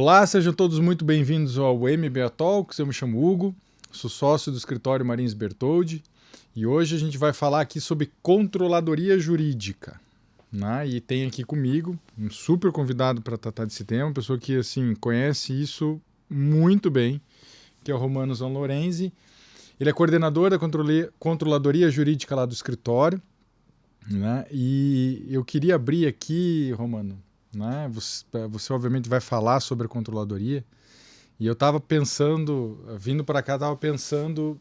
Olá, sejam todos muito bem-vindos ao MBA Talks. Eu me chamo Hugo, sou sócio do escritório Marins Bertoldi e hoje a gente vai falar aqui sobre controladoria jurídica. Né? E tem aqui comigo um super convidado para tratar desse tema, uma pessoa que assim, conhece isso muito bem, que é o Romano Zanlorenzi. Ele é coordenador da controladoria jurídica lá do escritório. Né? E eu queria abrir aqui, Romano, né? Você obviamente vai falar sobre a controladoria e eu estava pensando, vindo para cá, estava pensando,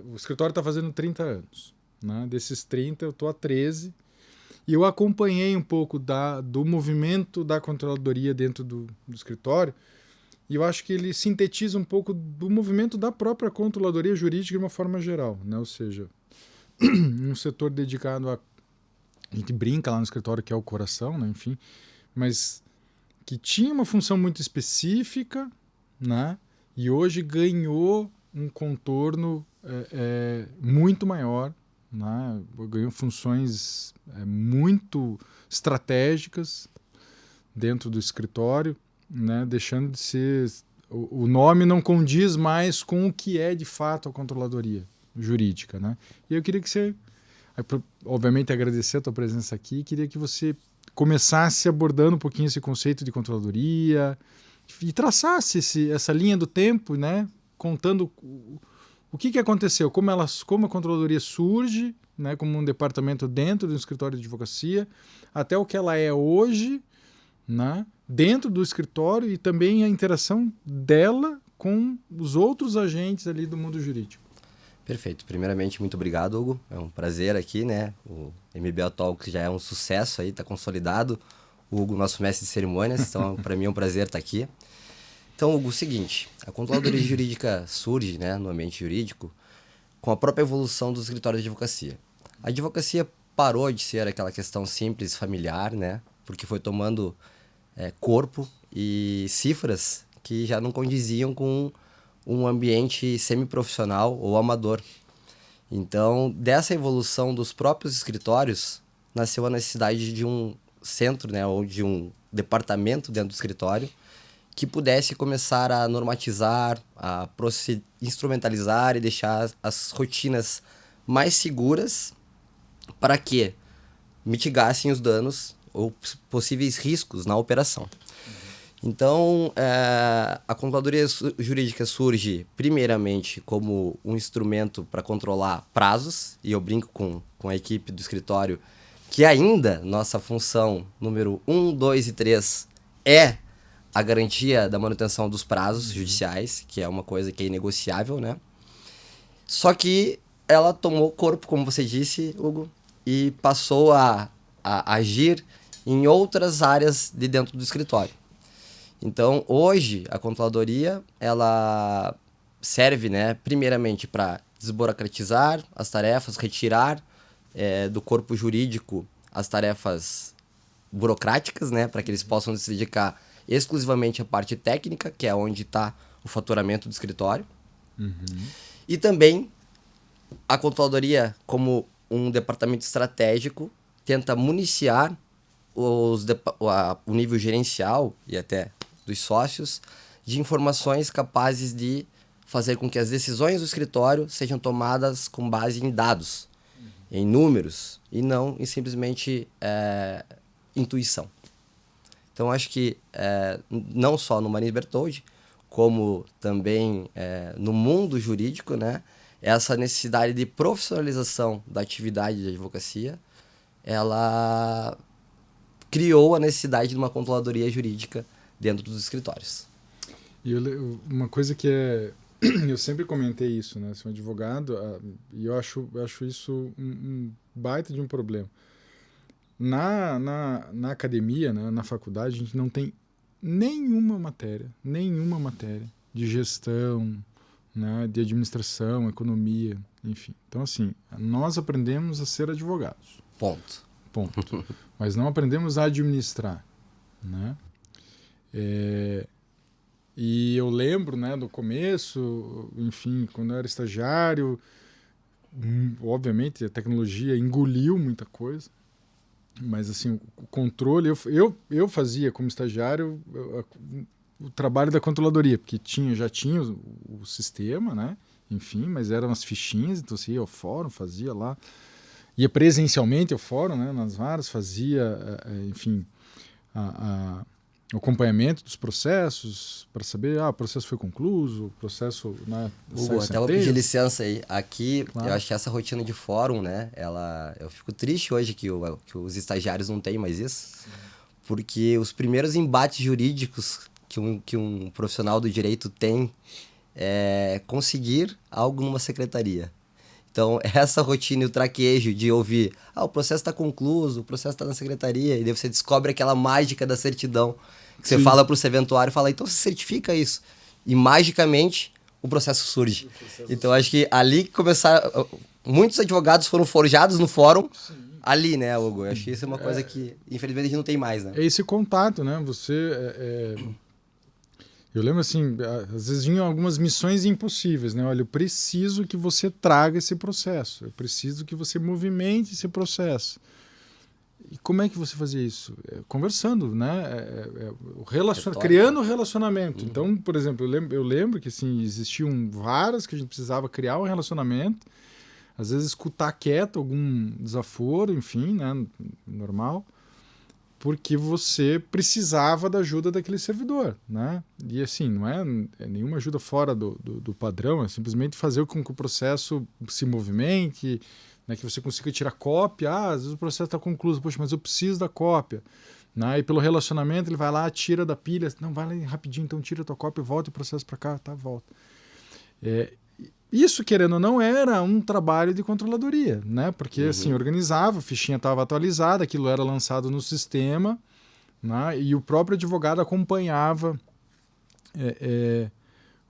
o escritório está fazendo 30 anos, né? Desses 30 eu estou há 13 e eu acompanhei um pouco do movimento da controladoria dentro do escritório e eu acho que ele sintetiza um pouco do movimento da própria controladoria jurídica de uma forma geral, né? Ou seja, um setor dedicado a gente brinca lá no escritório que é o coração, né? Enfim, mas que tinha uma função muito específica, né? E hoje ganhou um contorno muito maior, né? Ganhou funções muito estratégicas dentro do escritório, né? Deixando de ser... O nome não condiz mais com o que é de fato a controladoria jurídica, né? E eu queria que você... Obviamente agradecer a tua presença aqui, queria que você começasse abordando um pouquinho esse conceito de controladoria e traçasse essa linha do tempo, né? Contando o que aconteceu, como a controladoria surge, né? Como um departamento dentro do escritório de advocacia, até o que ela é hoje, né? Dentro do escritório e também a interação dela com os outros agentes ali do mundo jurídico. Perfeito. Primeiramente, muito obrigado, Hugo. É um prazer aqui, né? O MBA Talks já é um sucesso aí, está consolidado. O Hugo, nosso mestre de cerimônias, então para mim é um prazer estar aqui. Então, Hugo, o seguinte, a controladoria jurídica surge, né, no ambiente jurídico com a própria evolução dos escritórios de advocacia. A advocacia parou de ser aquela questão simples, familiar, né? Porque foi tomando corpo e cifras que já não condiziam com um ambiente semiprofissional ou amador. Então, dessa evolução dos próprios escritórios, nasceu a necessidade de um centro, né, ou de um departamento dentro do escritório que pudesse começar a normatizar, a instrumentalizar e deixar as rotinas mais seguras para que mitigassem os danos ou possíveis riscos na operação. Então, a controladoria jurídica surge primeiramente como um instrumento para controlar prazos, e eu brinco com a equipe do escritório que ainda nossa função número 1, 2 e 3 é a garantia da manutenção dos prazos judiciais, que é uma coisa que é inegociável, né? Só que ela tomou corpo, como você disse, Hugo, e passou a agir em outras áreas de dentro do escritório. Então, hoje, a controladoria, ela serve, né, primeiramente para desburocratizar as tarefas, retirar do corpo jurídico as tarefas burocráticas, né, para que eles possam se dedicar exclusivamente à parte técnica, que é onde está o faturamento do escritório. Uhum. E também a controladoria, como um departamento estratégico, tenta municiar o nível gerencial e até dos sócios de informações capazes de fazer com que as decisões do escritório sejam tomadas com base em dados, em números, e não em simplesmente intuição. Então, acho que não só no Marins Bertoldi, como também no mundo jurídico, né, essa necessidade de profissionalização da atividade de advocacia, ela criou a necessidade de uma controladoria jurídica dentro dos escritórios. E uma coisa que eu sempre comentei isso, né? Sou um advogado e eu acho isso um baita de um problema. Na academia, né, na faculdade, a gente não tem nenhuma matéria de gestão, né, de administração, economia, enfim. Então, assim, nós aprendemos a ser advogados. Ponto. Mas não aprendemos a administrar, né? E eu lembro, né, do começo, enfim, quando eu era estagiário, obviamente a tecnologia engoliu muita coisa, mas assim, o controle, eu fazia como estagiário o trabalho da controladoria, porque já tinha o sistema, né? Enfim, mas eram as fichinhas, então você ia ao fórum, fazia lá, ia presencialmente ao fórum, né? Nas varas, fazia, enfim, o acompanhamento dos processos para saber, o processo foi concluído, o processo, né, Hugo, até vou pedir licença aí. Aqui, claro. Eu acho que essa rotina de fórum, né, eu fico triste hoje que os estagiários não têm mais isso, sim, porque os primeiros embates jurídicos que um profissional do direito tem é conseguir algo numa secretaria. Então, essa rotina e o traquejo de ouvir, o processo está concluído, o processo está na secretaria, e daí você descobre aquela mágica da certidão, que você fala para o serventuário, fala, então você certifica isso. E, magicamente, o processo surge. Então, acho que ali que começaram... Muitos advogados foram forjados no fórum, sim, ali, né, Hugo? Eu acho que isso é uma coisa que, infelizmente, a gente não tem mais, né? É esse contato, né? Eu lembro assim, às vezes vinham algumas missões impossíveis, né? Olha, eu preciso que você traga esse processo, eu preciso que você movimente esse processo. E como é que você fazia isso? Conversando, né? Criando relacionamento. Uhum. Então, por exemplo, eu lembro que assim, existiam varas que a gente precisava criar um relacionamento, às vezes escutar quieto algum desaforo, enfim, né? Normal, porque você precisava da ajuda daquele servidor, né? E assim, não é nenhuma ajuda fora do padrão, é simplesmente fazer com que o processo se movimente, né? Que você consiga tirar cópia. Às vezes o processo está concluído, poxa, mas eu preciso da cópia. Né? E pelo relacionamento ele vai lá, tira da pilha, não, vai lá rapidinho, então tira a tua cópia, volta o processo para cá, tá, volta. Isso, querendo ou não, era um trabalho de controladoria, né? Porque assim, organizava, a fichinha estava atualizada, aquilo era lançado no sistema, né? E o próprio advogado acompanhava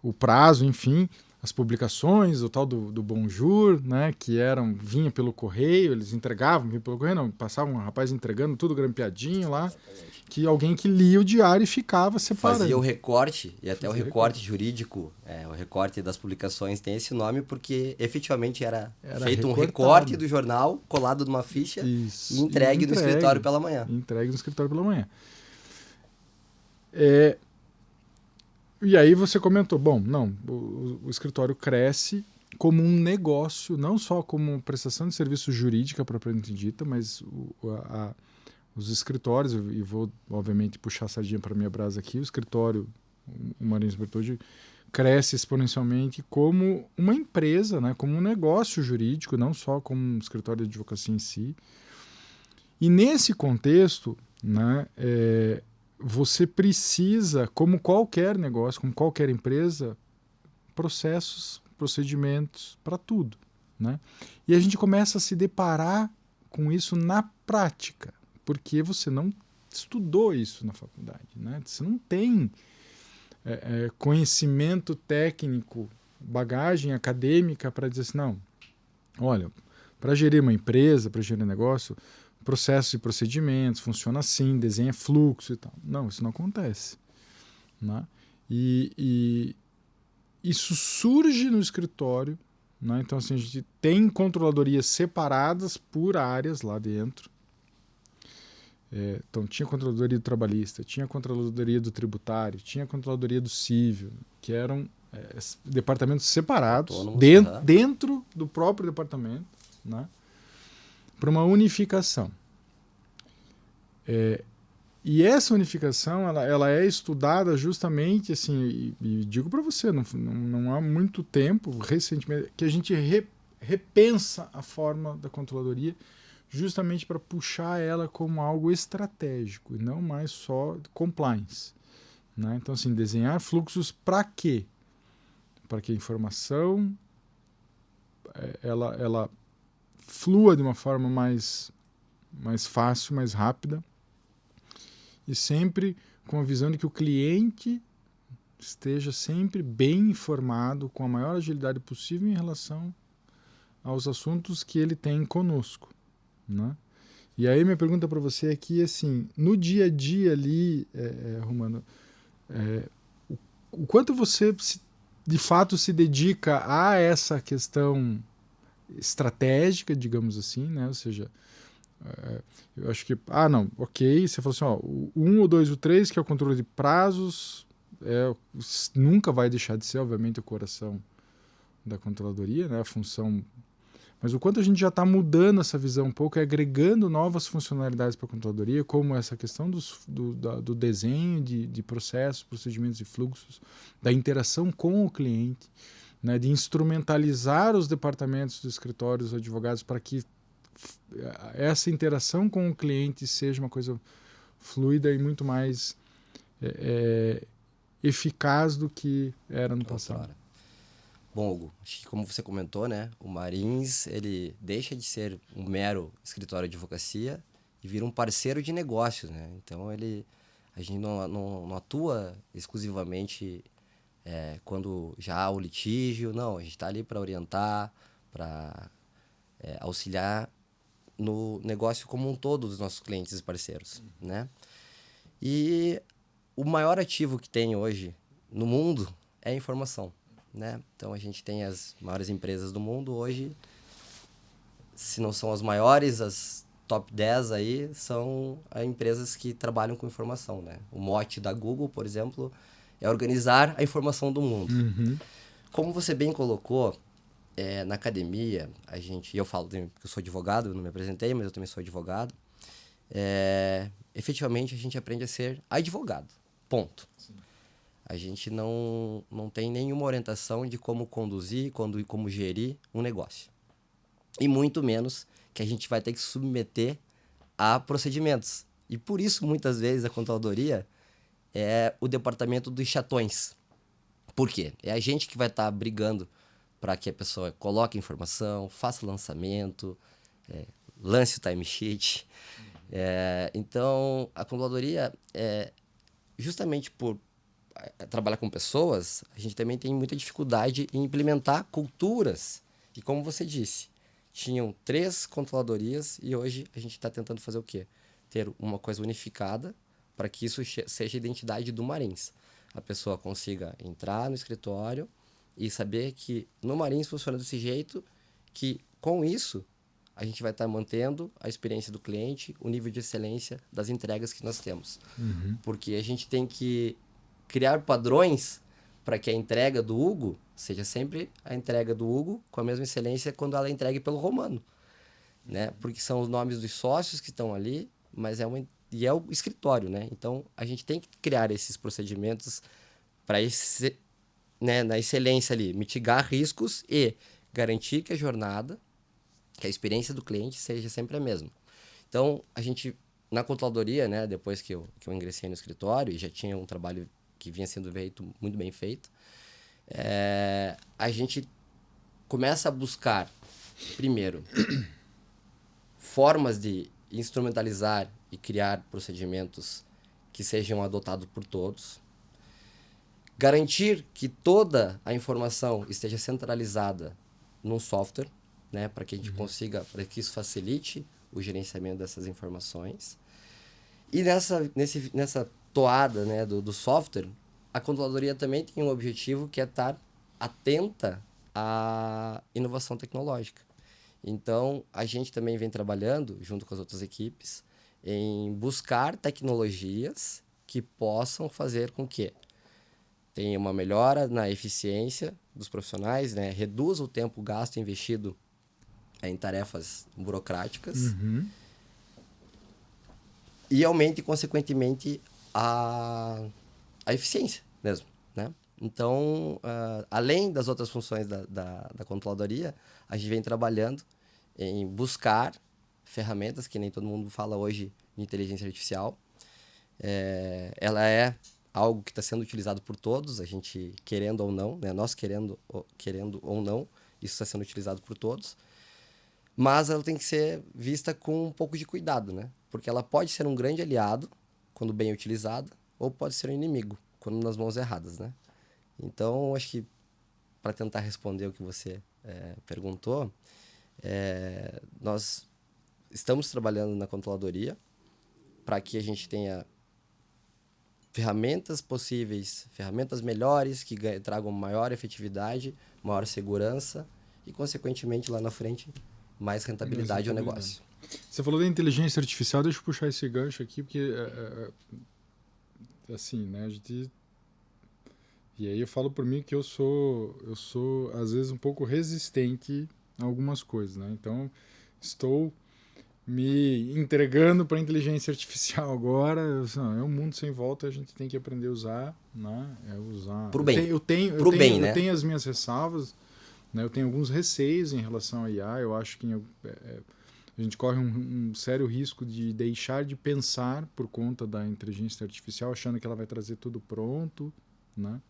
o prazo, enfim, as publicações, o tal do Bonjour, né? Que vinha pelo correio, eles entregavam, vinha pelo correio, não, passavam um rapaz entregando tudo grampeadinho lá. Exatamente. Que alguém que lia o diário e ficava separando. Fazia o recorte, e até o recorte jurídico, o recorte das publicações tem esse nome porque efetivamente era feito um recorte do jornal, colado numa ficha e entregue no escritório pela manhã. Entregue no escritório pela manhã. E aí você comentou, bom, não, o escritório cresce como um negócio, não só como prestação de serviço jurídica propriamente dita, mas os escritórios, e vou obviamente puxar a sardinha para a minha brasa aqui, o escritório, o Marins Bertoldi, cresce exponencialmente como uma empresa, né, como um negócio jurídico, não só como um escritório de advocacia em si. E nesse contexto, né, você precisa, como qualquer negócio, como qualquer empresa, processos, procedimentos para tudo. Né? E a gente começa a se deparar com isso na prática, porque você não estudou isso na faculdade, né? Você não tem conhecimento técnico, bagagem acadêmica para dizer assim, não, olha, para gerir uma empresa, para gerir um negócio, processos e procedimentos, funciona assim, desenha fluxo e tal. Não, isso não acontece. Né? E isso surge no escritório, né? Então assim, a gente tem controladorias separadas por áreas lá dentro. Então tinha controladoria do trabalhista, tinha controladoria do tributário, tinha controladoria do civil, que eram departamentos separados dentro do próprio departamento, né, para uma unificação. E essa unificação ela é estudada justamente assim, e digo para você, não há muito tempo, recentemente, que a gente repensa a forma da controladoria, justamente para puxar ela como algo estratégico e não mais só compliance. Né? Então, assim, desenhar fluxos para quê? Para que a informação ela flua de uma forma mais fácil, mais rápida e sempre com a visão de que o cliente esteja sempre bem informado, com a maior agilidade possível em relação aos assuntos que ele tem conosco. Né? E aí minha pergunta para você aqui é assim, no dia a dia ali, Romano, o quanto você de fato se dedica a essa questão estratégica, digamos assim, né? Ou seja, eu acho que, não, ok, você falou assim, ó, o 1, o 2 e o 3, que é o controle de prazos, nunca vai deixar de ser, obviamente, o coração da controladoria, né? A função. Mas o quanto a gente já está mudando essa visão um pouco e agregando novas funcionalidades para a controladoria, como essa questão do desenho de processos, procedimentos e fluxos, da interação com o cliente, né, de instrumentalizar os departamentos dos escritórios, os advogados, para que essa interação com o cliente seja uma coisa fluida e muito mais eficaz do que era no passado. Bom, Hugo, acho que como você comentou, né, o Marins, ele deixa de ser um mero escritório de advocacia e vira um parceiro de negócios, né? Então, a gente não atua exclusivamente quando já há o litígio, não, a gente está ali para orientar, para auxiliar no negócio como um todo dos nossos clientes e parceiros, né? E o maior ativo que tem hoje no mundo é a informação, né? Então a gente tem as maiores empresas do mundo hoje, se não são as maiores, as top 10 aí são as empresas que trabalham com informação, né? O mote da Google, por exemplo, é organizar a informação do mundo. Uhum. Como você bem colocou, na academia, eu falo que eu sou advogado, eu não me apresentei, mas eu também sou advogado. Efetivamente, a gente aprende a ser advogado, ponto. Sim. A gente não tem nenhuma orientação de como conduzir, como gerir um negócio. E muito menos que a gente vai ter que submeter a procedimentos. E por isso, muitas vezes, a controladoria é o departamento dos chatões. Por quê? É a gente que vai estar brigando para que a pessoa coloque informação, faça lançamento, lance o timesheet. Então, a controladoria, justamente por trabalhar com pessoas, a gente também tem muita dificuldade em implementar culturas. E como você disse, tinham 3 controladorias e hoje a gente está tentando fazer o quê? Ter uma coisa unificada para que isso seja a identidade do Marins. A pessoa consiga entrar no escritório e saber que no Marins funciona desse jeito, que com isso a gente vai estar mantendo a experiência do cliente, o nível de excelência das entregas que nós temos. Uhum. Porque a gente tem que criar padrões para que a entrega do Hugo seja sempre a entrega do Hugo com a mesma excelência quando ela é entregue pelo Romano, né? Porque são os nomes dos sócios que estão ali, mas é o escritório, né? Então, a gente tem que criar esses procedimentos para na excelência ali, mitigar riscos e garantir que a jornada, que a experiência do cliente seja sempre a mesma. Então, a gente, na controladoria, né, depois que eu ingressei no escritório e já tinha um trabalho que vinha sendo feito, muito bem feito, a gente começa a buscar, primeiro, formas de instrumentalizar e criar procedimentos que sejam adotados por todos, garantir que toda a informação esteja centralizada num software, né, para que a gente consiga, para que isso facilite o gerenciamento dessas informações. E nessa toada, né, do software, a controladoria também tem um objetivo que é estar atenta à inovação tecnológica. Então, a gente também vem trabalhando, junto com as outras equipes, em buscar tecnologias que possam fazer com que tenha uma melhora na eficiência dos profissionais, né? Reduza o tempo gasto e investido em tarefas burocráticas e aumente, consequentemente, a eficiência mesmo, né? Então, além das outras funções da controladoria, a gente vem trabalhando em buscar ferramentas, que nem todo mundo fala hoje de inteligência artificial. Ela é algo que está sendo utilizado por todos, a gente querendo ou não, né? Nós querendo ou não, isso está sendo utilizado por todos. Mas ela tem que ser vista com um pouco de cuidado, né? Porque ela pode ser um grande aliado, quando bem utilizada, ou pode ser um inimigo, quando nas mãos erradas, né? Então, acho que para tentar responder o que você perguntou, nós estamos trabalhando na controladoria para que a gente tenha ferramentas possíveis, ferramentas melhores, que tragam maior efetividade, maior segurança e, consequentemente, lá na frente, mais rentabilidade ao negócio. Você falou da inteligência artificial, deixa eu puxar esse gancho aqui, porque, assim, né, a gente E aí eu falo por mim que eu sou às vezes um pouco resistente a algumas coisas, né? Então estou me entregando para a inteligência artificial agora. Não, é um mundo sem volta, a gente tem que aprender a usar, né? É usar. Pro bem. Pro bem, né? Eu tenho as minhas ressalvas, né? Eu tenho alguns receios em relação à IA. Eu acho que a gente corre um sério risco de deixar de pensar por conta da inteligência artificial, achando que ela vai trazer tudo pronto, né?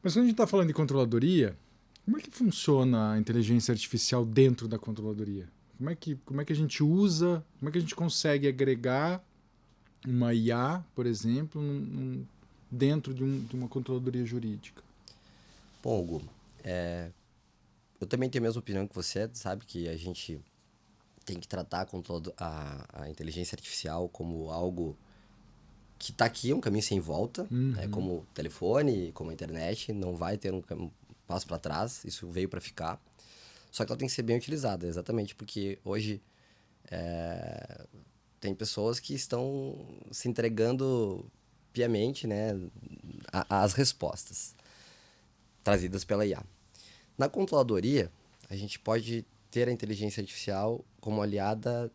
Mas quando a gente está falando de controladoria, como é que funciona a inteligência artificial dentro da controladoria? Como é que a gente usa, como é que a gente consegue agregar uma IA, por exemplo, dentro de uma controladoria jurídica? Bom, Hugo, eu também tenho a mesma opinião que você, sabe? Que a gente tem que tratar a inteligência artificial como algo que está aqui, um caminho sem volta, né? Como o telefone, como a internet, não vai ter um passo para trás, isso veio para ficar. Só que ela tem que ser bem utilizada, exatamente porque hoje tem pessoas que estão se entregando piamente, né, às respostas trazidas pela IA. Na controladoria, a gente pode ter a inteligência artificial como aliada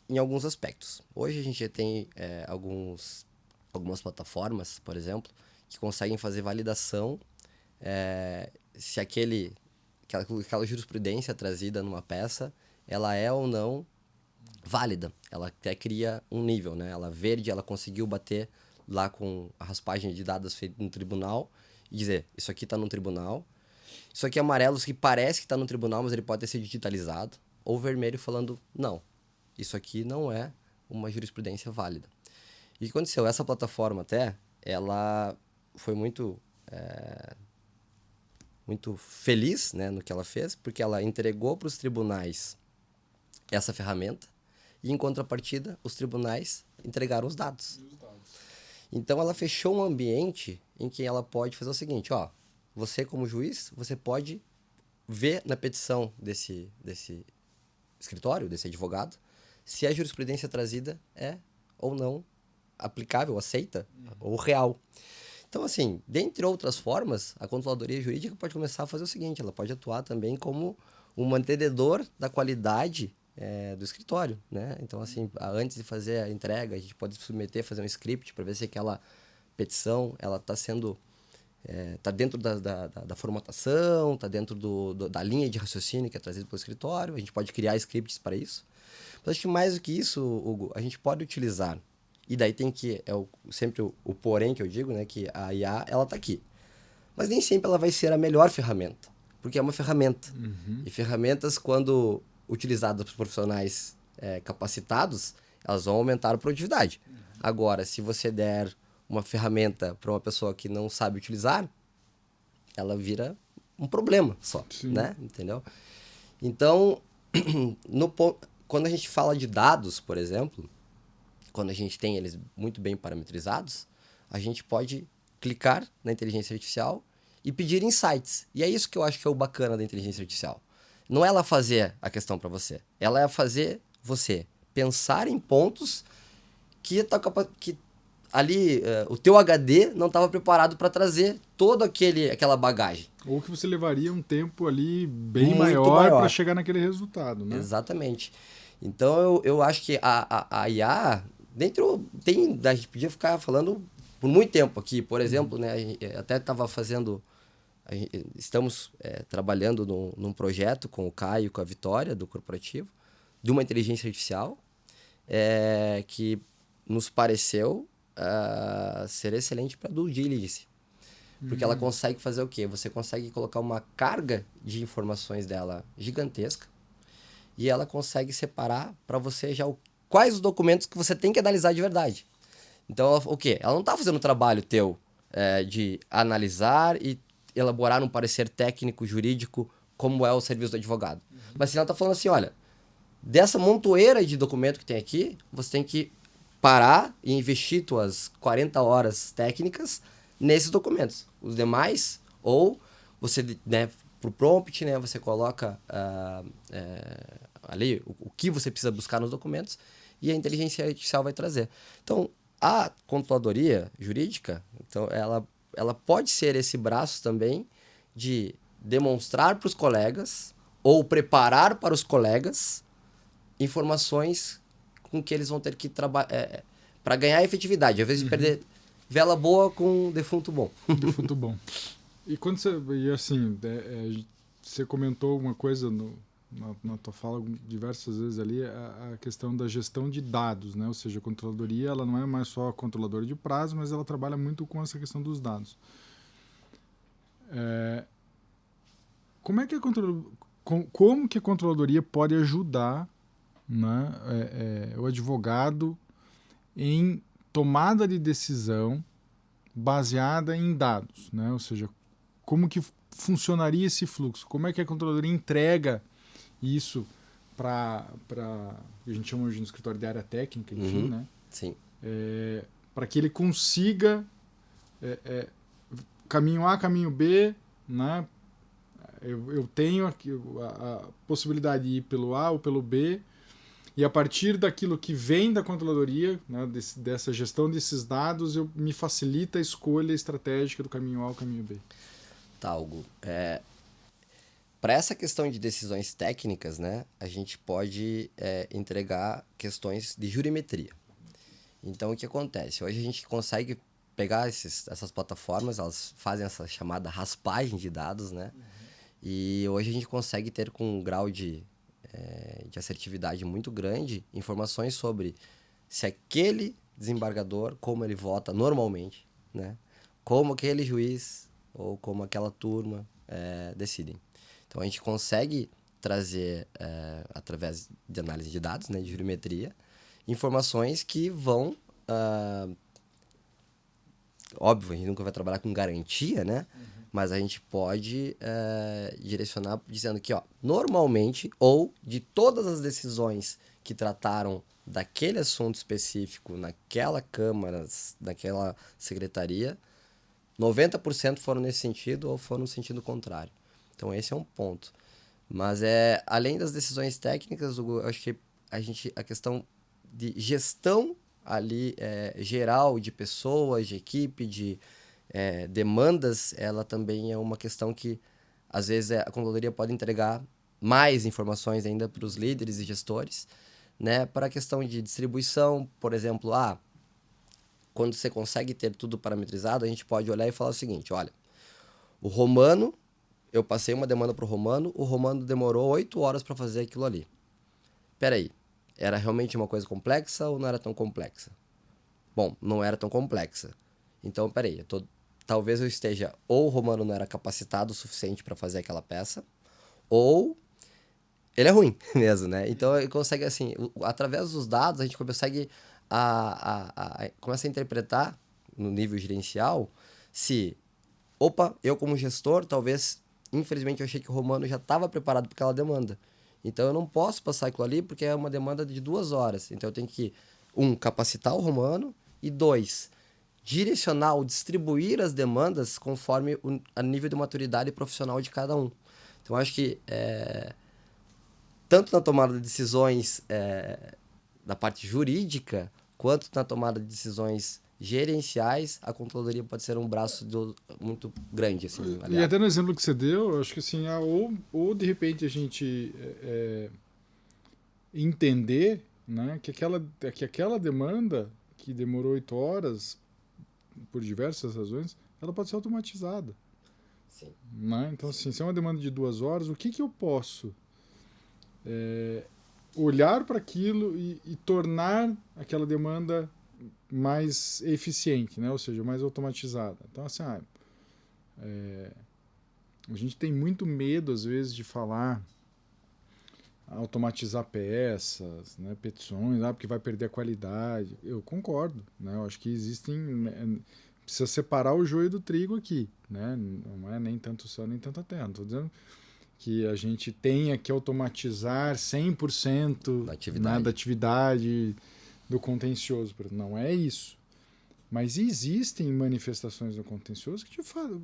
em alguns aspectos. Hoje a gente já tem algumas plataformas, por exemplo, que conseguem fazer validação se aquela jurisprudência trazida numa peça, ela é ou não válida. Ela até cria um nível, né? Ela verde, ela conseguiu bater lá com a raspagem de dados feita no tribunal e dizer, isso aqui está no tribunal. Isso aqui é amarelo, isso aqui parece que está no tribunal, mas ele pode ter sido digitalizado. Ou vermelho falando, não, isso aqui não é uma jurisprudência válida. E o que aconteceu? Essa plataforma até, ela foi muito feliz, né, no que ela fez, porque ela entregou para os tribunais essa ferramenta e, em contrapartida, os tribunais entregaram os dados. Então, ela fechou um ambiente em que ela pode fazer o seguinte, ó, você como juiz, você pode ver na petição desse escritório, desse advogado, se a jurisprudência trazida é ou não aplicável, aceita ou real. Então, assim, dentre outras formas, a controladoria jurídica pode começar a fazer o seguinte, ela pode atuar também como um mantenedor da qualidade do escritório, né? Então, assim, antes de fazer a entrega, a gente pode submeter, fazer um script para ver se aquela petição, ela está sendo... Está dentro da formatação, está dentro da linha de raciocínio que é trazida pelo escritório, a gente pode criar scripts para isso. Mas acho que mais do que isso, Hugo, a gente pode utilizar, e daí tem que, sempre o porém que eu digo, né, que a IA, ela está aqui. Mas nem sempre ela vai ser a melhor ferramenta, porque é uma ferramenta. E ferramentas, quando utilizadas por profissionais capacitados, elas vão aumentar a produtividade. Agora, se você der uma ferramenta para uma pessoa que não sabe utilizar, ela vira um problema só, né? Entendeu? Então, quando a gente fala de dados, por exemplo, quando a gente tem eles muito bem parametrizados, a gente pode clicar na inteligência artificial e pedir insights. E é isso que eu acho que é o bacana da inteligência artificial. Não é ela fazer a questão para você, ela é fazer você pensar em pontos que ali o teu HD não estava preparado para trazer toda aquela bagagem. Ou que você levaria um tempo ali bem maior para chegar naquele resultado, né? Exatamente. Então, eu acho que a IA, a gente podia ficar falando por muito tempo aqui. Por exemplo, né, a gente até estava estamos trabalhando num projeto com o Caio e com a Vitória, do Corporativo, de uma inteligência artificial que nos pareceu ser excelente para due diligence. Porque ela consegue fazer o quê? Você consegue colocar uma carga de informações dela gigantesca e ela consegue separar para você já quais os documentos que você tem que analisar de verdade. Então, o quê? Ela não está fazendo o trabalho teu de analisar e elaborar um parecer técnico, jurídico, como é o serviço do advogado. Mas sim, ela está falando assim, olha, dessa montoeira de documento que tem aqui, você tem que parar e investir tuas 40 horas técnicas nesses documentos. Os demais, ou você, né, pro prompt, né, você coloca ali o que você precisa buscar nos documentos e a inteligência artificial vai trazer. Então, a controladoria jurídica, então, ela ela pode ser esse braço também de demonstrar para os colegas ou preparar para os colegas informações com que eles vão ter que trabalhar para ganhar efetividade, às vezes perder vela boa com defunto bom. Defunto bom. E quando você, e assim, você comentou uma coisa na tua fala diversas vezes ali, a questão da gestão de dados, né? Ou seja, a controladoria, ela não é mais só a controladora de prazo, mas ela trabalha muito com essa questão dos dados. Como é que como que a controladoria pode ajudar, né, o advogado em tomada de decisão baseada em dados, né? Ou seja, como que funcionaria esse fluxo? Como é que a controladoria entrega isso para a gente chama hoje no escritório de área técnica, enfim, né? Sim. Para que ele consiga caminho A, caminho B, né? Eu tenho aqui a possibilidade de ir pelo A ou pelo B, e a partir daquilo que vem da controladoria, né, dessa gestão desses dados, me facilita a escolha estratégica do caminho A ou caminho B. Tá, Hugo. Para essa questão de decisões técnicas, né, a gente pode entregar questões de jurimetria. Então, o que acontece? Hoje a gente consegue pegar essas plataformas, elas fazem essa chamada raspagem de dados, né? E hoje a gente consegue ter com um grau de assertividade muito grande informações sobre se aquele desembargador, como ele vota normalmente, né? Como aquele juiz ou como aquela turma decidem. Então a gente consegue trazer, através de análise de dados, né, de jurimetria, informações que vão... óbvio, a gente nunca vai trabalhar com garantia, né? Mas a gente pode direcionar dizendo que, normalmente, ou de todas as decisões que trataram daquele assunto específico naquela Câmara, naquela Secretaria, 90% foram nesse sentido ou foram no sentido contrário. Então, esse é um ponto. Mas, além das decisões técnicas, Hugo, eu acho que a questão de gestão ali geral de pessoas, de equipe, de demandas, ela também é uma questão que, às vezes, a controladoria pode entregar mais informações ainda para os líderes e gestores, né? Para a questão de distribuição, por exemplo, quando você consegue ter tudo parametrizado, a gente pode olhar e falar o seguinte, olha, o Romano, eu passei uma demanda para o Romano demorou 8 horas para fazer aquilo ali. Peraí, era realmente uma coisa complexa ou não era tão complexa? Bom, não era tão complexa. Então, peraí, talvez eu esteja... Ou o Romano não era capacitado o suficiente para fazer aquela peça, ou ele é ruim mesmo, né? Então, ele consegue, assim... Através dos dados, a gente consegue começa a interpretar, no nível gerencial, se... Opa, eu como gestor, talvez... Infelizmente, eu achei que o Romano já estava preparado para aquela demanda. Então, eu não posso passar aquilo ali porque é uma demanda de 2 horas. Então, eu tenho que, capacitar o Romano e 2, direcionar ou distribuir as demandas conforme a nível de maturidade profissional de cada um. Então, acho que tanto na tomada de decisões da parte jurídica, quanto na tomada de decisões gerenciais, a controladoria pode ser um braço muito grande. Assim, e até no exemplo que você deu, acho que assim, ou de repente a gente entender, né, que aquela demanda que demorou 8 horas, por diversas razões, ela pode ser automatizada. Sim. Né? Então, assim, se é uma demanda de 2 horas, o que eu posso olhar para aquilo e tornar aquela demanda mais eficiente, né? Ou seja, mais automatizada. Então, assim, a gente tem muito medo, às vezes, de falar automatizar peças, né, petições, porque vai perder a qualidade. Eu concordo, né? Eu acho que precisa separar o joio do trigo aqui, né? Não é nem tanto o céu, nem tanto a terra. Não estou dizendo que a gente tenha que automatizar 100% da atividade do contencioso. Não é isso. Mas existem manifestações do contencioso que te falam...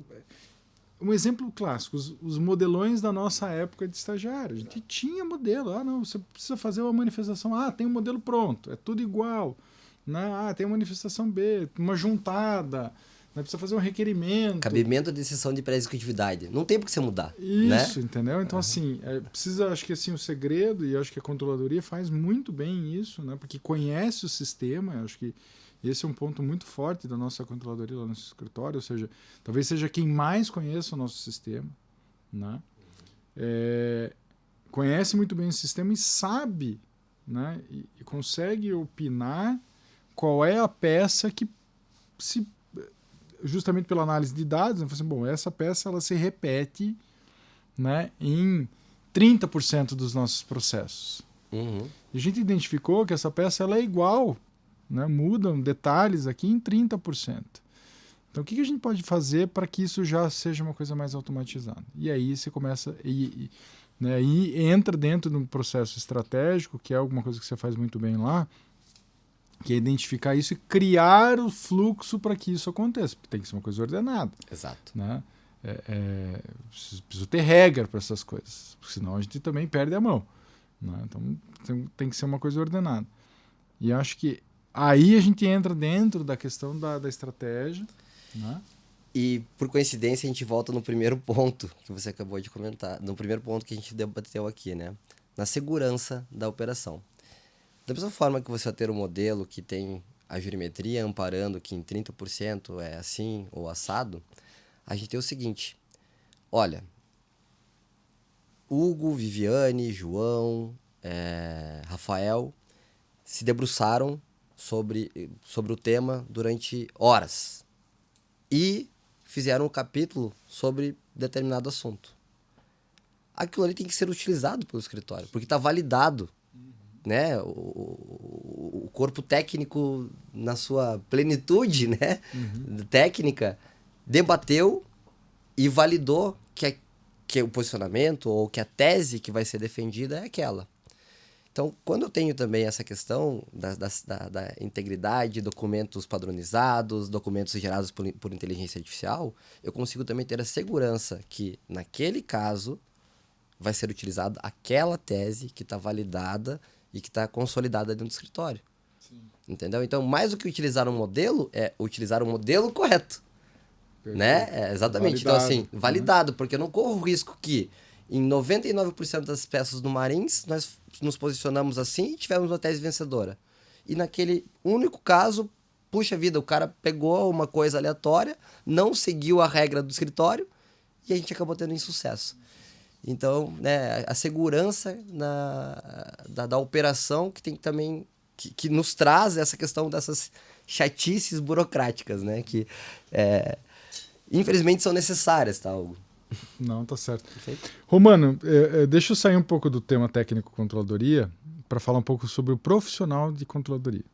Um exemplo clássico, os modelões da nossa época de estagiário. A gente tinha modelo. Não, você precisa fazer uma manifestação. Tem um modelo pronto, é tudo igual. Né? Tem uma manifestação B, uma juntada. Precisa fazer um requerimento. Cabimento de decisão de pré-executividade. Não tem por que você mudar. Isso, né? Entendeu? Então, assim, precisa, acho que assim, o segredo, e acho que a controladoria faz muito bem isso, né? Porque conhece o sistema, acho que esse é um ponto muito forte da nossa controladoria lá no nosso escritório, ou seja, talvez seja quem mais conheça o nosso sistema, né? Conhece muito bem o sistema e sabe, né? E consegue opinar qual é a peça que se justamente pela análise de dados, né, assim, bom, essa peça ela se repete, né, em 30% dos nossos processos. Uhum. E a gente identificou que essa peça ela é igual, né, mudam detalhes aqui em 30%. Então, o que a gente pode fazer para que isso já seja uma coisa mais automatizada? E aí você começa... né, e entra dentro de um processo estratégico, que é alguma coisa que você faz muito bem lá, que é identificar isso e criar o fluxo para que isso aconteça. Porque tem que ser uma coisa ordenada. Exato. Né? Preciso ter regra para essas coisas, porque senão a gente também perde a mão. Né? Então tem que ser uma coisa ordenada. E acho que aí a gente entra dentro da questão da estratégia. Né? E, por coincidência, a gente volta no primeiro ponto que você acabou de comentar. No primeiro ponto que a gente debateu aqui, né? Na segurança da operação. Da mesma forma que você vai ter um modelo que tem a jurimetria amparando que em 30% é assim ou assado, a gente tem o seguinte. Olha, Hugo, Viviane, João, Rafael se debruçaram sobre o tema durante horas e fizeram um capítulo sobre determinado assunto. Aquilo ali tem que ser utilizado pelo escritório, porque está validado. Né? O corpo técnico na sua plenitude, né? Técnica, debateu e validou que o posicionamento ou que a tese que vai ser defendida é aquela. Então, quando eu tenho também essa questão da integridade, documentos padronizados, documentos gerados por inteligência artificial, eu consigo também ter a segurança que, naquele caso, vai ser utilizada aquela tese que está validada e que está consolidada dentro do escritório. Sim. Entendeu? Então, mais do que utilizar um modelo, é utilizar o modelo correto. Né? Exatamente. Validado. Então, assim, validado, porque eu não corro o risco que em 99% das peças do Marins nós nos posicionamos assim e tivemos uma tese vencedora. E naquele único caso, puxa vida, o cara pegou uma coisa aleatória, não seguiu a regra do escritório e a gente acabou tendo insucesso. Então, né, a segurança da operação que tem também que nos traz essa questão dessas chatices burocráticas, né, que infelizmente são necessárias, tá, Hugo? Não, tá certo. Perfeito. Romano, deixa eu sair um pouco do tema técnico-controladoria para falar um pouco sobre o profissional de controladoria.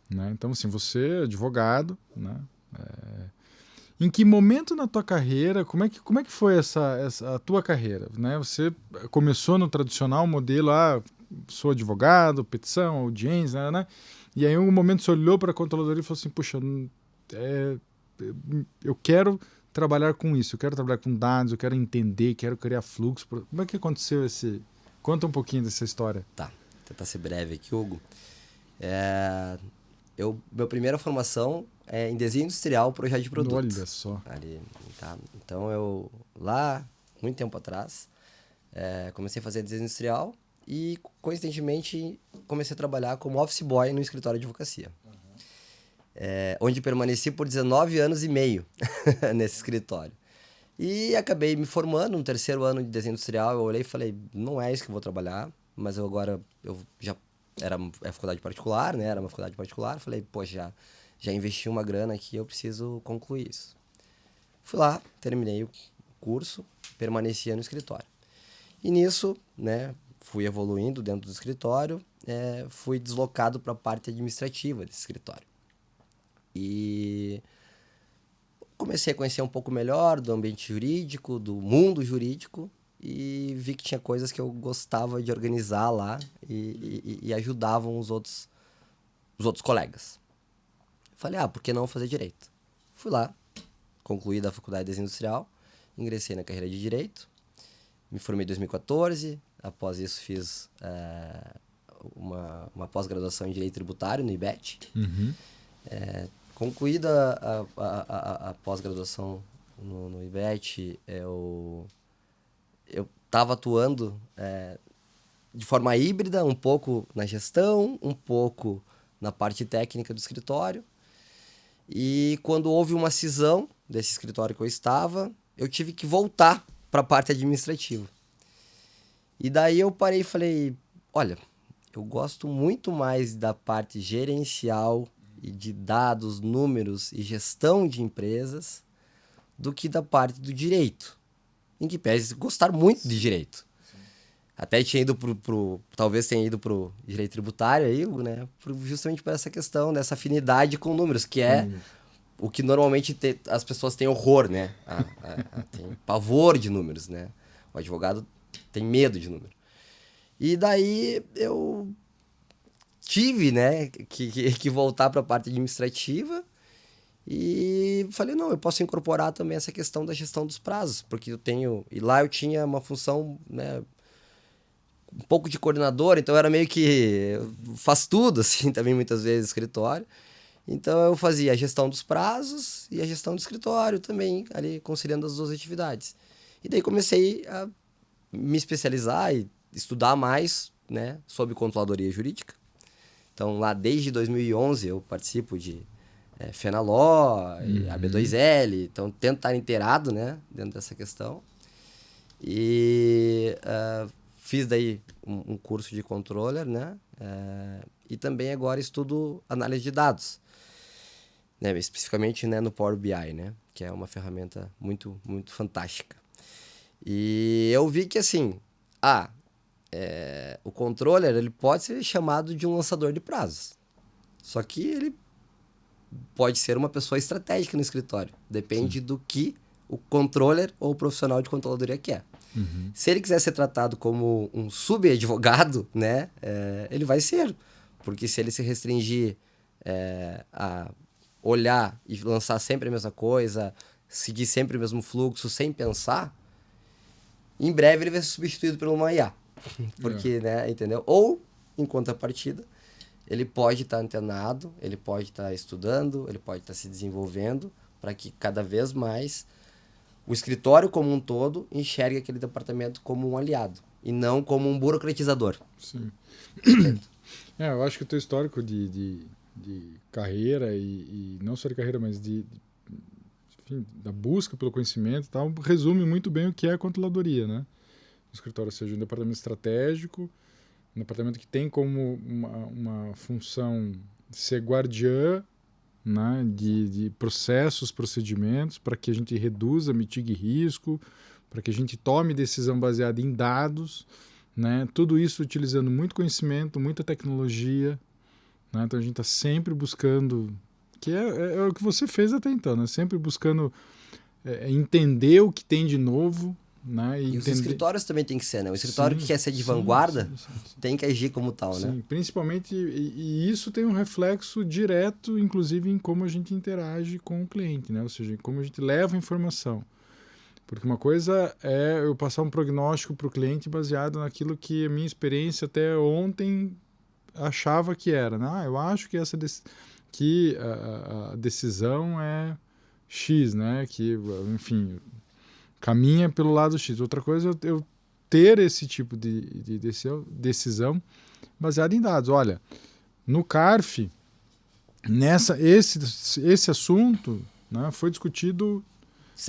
Né? Então, assim, você é advogado, né? Em que momento na tua carreira, como é que foi a tua carreira? Né? Você começou no tradicional modelo, sou advogado, petição, audiência, né? E aí em um momento você olhou para a controladoria e falou assim, puxa, eu quero trabalhar com isso, eu quero trabalhar com dados, eu quero entender, quero criar fluxo. Como é que aconteceu Conta um pouquinho dessa história. Tá, vou tentar ser breve aqui, Hugo. Minha primeira formação é em desenho industrial, projeto de produto. Olha só. Ali, tá? Então, eu lá, muito tempo atrás, comecei a fazer desenho industrial e, coincidentemente, comecei a trabalhar como office boy no escritório de advocacia. Onde permaneci por 19 anos e meio nesse escritório. E acabei me formando no terceiro ano de desenho industrial. Eu olhei e falei, não é isso que eu vou trabalhar, mas eu já era faculdade particular, né? Era uma faculdade particular. Falei, poxa, já investi uma grana aqui, eu preciso concluir isso. Fui lá, terminei o curso, permanecia no escritório. E nisso, né, fui evoluindo dentro do escritório, fui deslocado para a parte administrativa desse escritório. E comecei a conhecer um pouco melhor do ambiente jurídico, do mundo jurídico, e vi que tinha coisas que eu gostava de organizar lá e ajudavam os outros colegas. Falei, por que não fazer direito? Fui lá, concluí da faculdade de desenho industrial, ingressei na carreira de direito, me formei em 2014, após isso fiz uma pós-graduação em direito tributário no IBET. Concluída a pós-graduação no IBET, eu estava atuando de forma híbrida, um pouco na gestão, um pouco na parte técnica do escritório. E quando houve uma cisão desse escritório que eu estava, eu tive que voltar para a parte administrativa. E daí eu parei e falei, olha, eu gosto muito mais da parte gerencial e de dados, números e gestão de empresas do que da parte do direito, em que pese gostar muito de direito. Até tinha ido talvez tenha ido pro direito tributário aí, né? Justamente por essa questão, dessa afinidade com números, que é o que normalmente as pessoas têm horror, né? Tem pavor de números, né? O advogado tem medo de número. E daí eu tive, né, que voltar para a parte administrativa e falei, não, eu posso incorporar também essa questão da gestão dos prazos, porque e lá eu tinha uma função, né, um pouco de coordenador, então era meio que faz tudo, assim, também muitas vezes escritório. Então eu fazia a gestão dos prazos e a gestão do escritório também, ali conciliando as duas atividades. E daí comecei a me especializar e estudar mais, né, sobre controladoria jurídica. Então lá desde 2011 eu participo de FENALO e AB2L, então tento estar inteirado, né, dentro dessa questão. E fiz daí um curso de controller, né? E também agora estudo análise de dados, né? Especificamente, né, no Power BI, né? Que é uma ferramenta muito, muito fantástica. E eu vi que, assim, o controller ele pode ser chamado de um lançador de prazos. Só que ele pode ser uma pessoa estratégica no escritório. Depende do que o controller ou o profissional de controladoria quer. Se ele quiser ser tratado como um subadvogado, né, ele vai ser. Porque se ele se restringir a olhar e lançar sempre a mesma coisa, seguir sempre o mesmo fluxo, sem pensar, em breve ele vai ser substituído por uma IA. Porque, né, entendeu? Ou, em contrapartida, ele pode estar antenado, ele pode estar estudando, ele pode estar se desenvolvendo para que cada vez mais o escritório como um todo enxergue aquele departamento como um aliado e não como um burocratizador. Sim. Eu acho que o teu histórico de carreira e não só de carreira, mas enfim, da busca pelo conhecimento e tal, resume muito bem o que é a controladoria, né? O escritório seja um departamento estratégico, um departamento que tem como uma função ser guardiã, né, de processos, procedimentos, para que a gente reduza, mitigue risco, para que a gente tome decisão baseada em dados, né, tudo isso utilizando muito conhecimento, muita tecnologia, né, então a gente está sempre buscando, que é o que você fez até então, né, sempre buscando entender o que tem de novo, né, e os escritórios também tem que ser, né? O escritório que quer ser de vanguarda tem que agir como tal, né? Principalmente, e isso tem um reflexo direto, inclusive, em como a gente interage com o cliente, né? Ou seja, como a gente leva a informação. Porque uma coisa é eu passar um prognóstico para o cliente baseado naquilo que a minha experiência até ontem achava que era, né? Eu acho que que a decisão é X, né? Que, enfim, caminha pelo lado X. Outra coisa é eu ter esse tipo de decisão baseada em dados. Olha, no CARF, esse assunto, né, foi discutido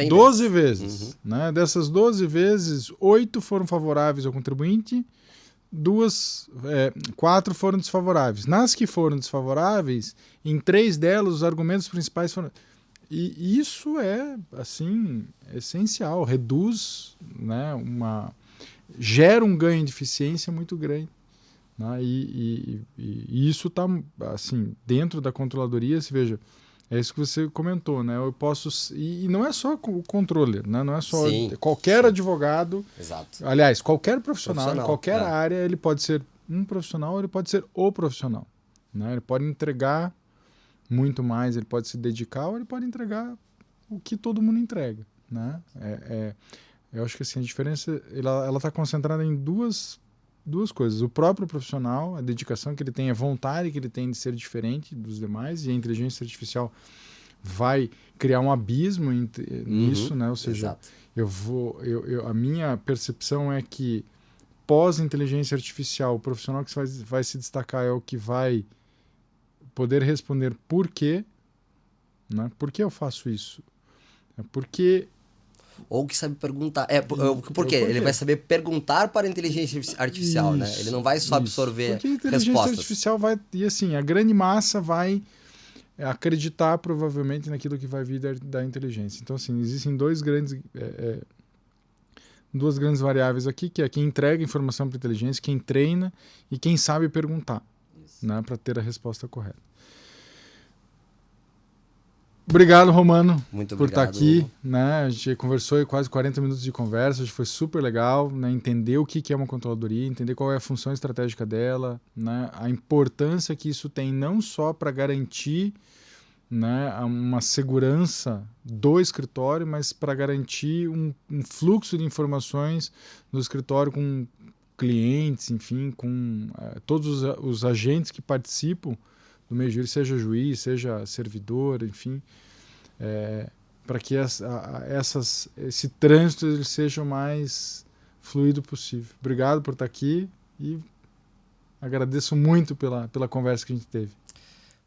12 vezes. Né? Dessas 12 vezes, 8 foram favoráveis ao contribuinte, 4 foram desfavoráveis. Nas que foram desfavoráveis, em 3 delas, os argumentos principais foram... E isso é, assim, essencial, reduz, né, gera um ganho de eficiência muito grande. Né, e isso está, assim, dentro da controladoria, se veja, é isso que você comentou, né, eu posso, e não é só o controller, né, não é só qualquer advogado, exato. Aliás, qualquer profissional em qualquer área, ele pode ser um profissional, ele pode ser o profissional, né, ele pode entregar muito mais, ele pode se dedicar ou ele pode entregar o que todo mundo entrega, né? Eu acho que assim, a diferença ela está concentrada em duas duas coisas. O próprio profissional, a dedicação que ele tem, a vontade que ele tem de ser diferente dos demais, e a inteligência artificial vai criar um abismo nisso, né? Ou seja, a minha percepção é que pós-inteligência artificial, o profissional que vai se destacar é o que vai poder responder por quê, né? Por que eu faço isso? Porque... Ou que sabe perguntar. Por quê? Ele vai saber perguntar para a inteligência artificial, né? Ele não vai só absorver respostas. Porque a inteligência artificial vai... E assim, a grande massa vai acreditar provavelmente naquilo que vai vir da inteligência. Então, assim, existem duas grandes variáveis aqui, que é quem entrega informação para a inteligência, quem treina e quem sabe perguntar, né, para ter a resposta correta. Obrigado, Romano, muito por obrigado, estar aqui. Né? A gente conversou quase 40 minutos de conversa, acho que foi super legal, né? Entender o que é uma controladoria, entender qual é a função estratégica dela, né? A importância que isso tem não só para garantir, né, uma segurança do escritório, mas para garantir um fluxo de informações no escritório com clientes, enfim, com todos os agentes que participam do meio jurídico, seja juiz, seja servidor, enfim, para que esse trânsito ele seja o mais fluido possível. Obrigado por estar aqui e agradeço muito pela conversa que a gente teve.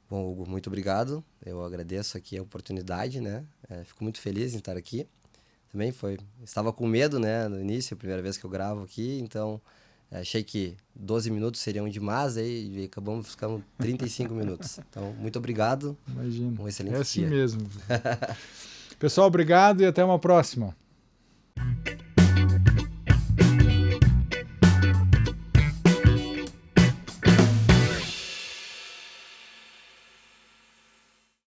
Bom, Hugo, muito obrigado. Eu agradeço aqui a oportunidade, né? Fico muito feliz em estar aqui. Também estava com medo, né, no início, a primeira vez que eu gravo aqui, então achei que 12 minutos seriam demais, aí acabamos ficando 35 minutos. Então, muito obrigado. Imagina. Um excelente dia. É assim mesmo. Pessoal, obrigado e até uma próxima.